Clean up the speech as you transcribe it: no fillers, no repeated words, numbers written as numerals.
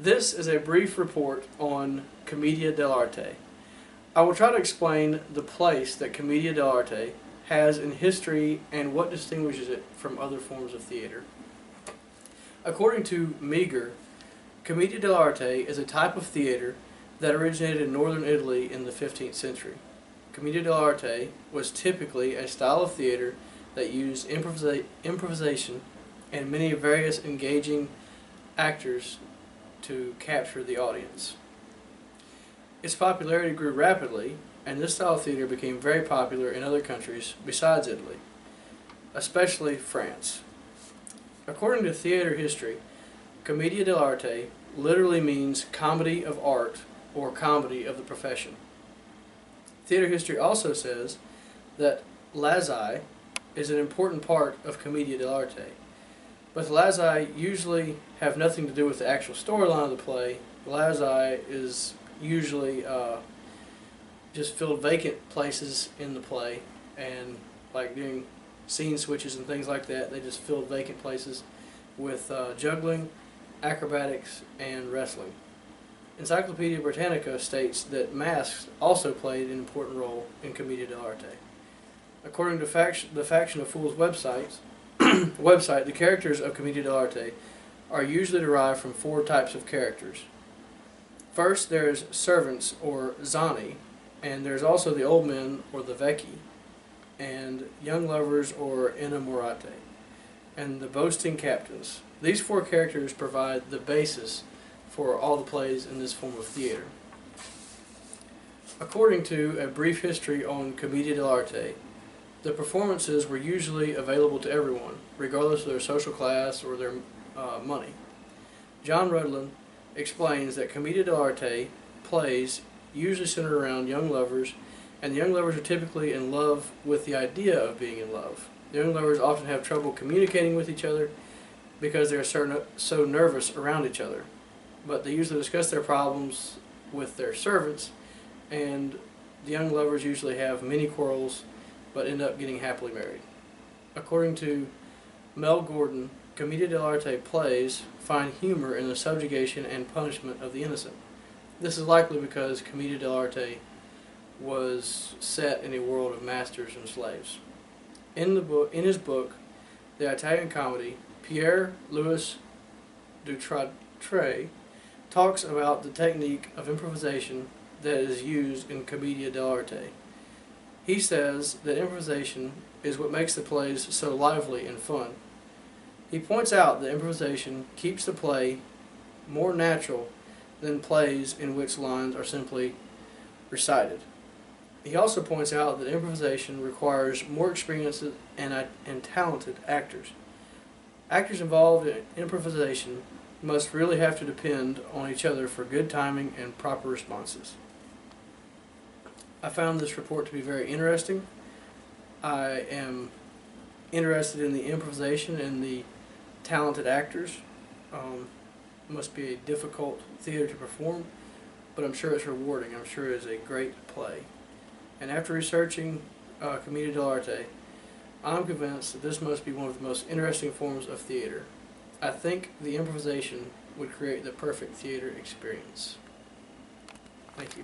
This is a brief report on Commedia dell'arte. I will try to explain the place that Commedia dell'arte has in history and what distinguishes it from other forms of theater. According to Meagher, Commedia dell'arte is a type of theater that originated in northern Italy in the 15th century. Commedia dell'arte was typically a style of theater that used improvisation and many various engaging actors to capture the audience. Its popularity grew rapidly, and this style of theater became very popular in other countries besides Italy, especially France. According to theater history, Commedia dell'arte literally means comedy of art or comedy of the profession. Theater history also says that lazzi is an important part of Commedia dell'arte. But the lazzi usually have nothing to do with the actual storyline of the play. The lazzi is usually just filled vacant places in the play, and like doing scene switches and things like that, they just filled vacant places with juggling, acrobatics, and wrestling. Encyclopedia Britannica states that masks also played an important role in Commedia dell'arte. According to the Faction of Fools website, the characters of Commedia dell'arte are usually derived from four types of characters. First, there's servants, or zani, and there's also the old men, or the vecchi, and young lovers, or innamorate, and the boasting captains. These four characters provide the basis for all the plays in this form of theater. According to a brief history on Commedia dell'arte, the performances were usually available to everyone, regardless of their social class or their money. John Rudlin explains that Commedia dell'arte plays usually center around young lovers, and the young lovers are typically in love with the idea of being in love. The young lovers often have trouble communicating with each other because they are so nervous around each other. But they usually discuss their problems with their servants, and the young lovers usually have many quarrels but end up getting happily married. According to Mel Gordon, Commedia dell'arte plays find humor in the subjugation and punishment of the innocent. This is likely because Commedia dell'arte was set in a world of masters and slaves. In his book, The Italian Comedy, Pierre Louis Dutratre talks about the technique of improvisation that is used in Commedia dell'arte. He says that improvisation is what makes the plays so lively and fun. He points out that improvisation keeps the play more natural than plays in which lines are simply recited. He also points out that improvisation requires more experienced and talented actors. Actors involved in improvisation must really have to depend on each other for good timing and proper responses. I found this report to be very interesting. I am interested in the improvisation and the talented actors. It must be a difficult theater to perform, but I'm sure it's rewarding. I'm sure it's a great play. And after researching Commedia dell'arte, I'm convinced that this must be one of the most interesting forms of theater. I think the improvisation would create the perfect theater experience. Thank you.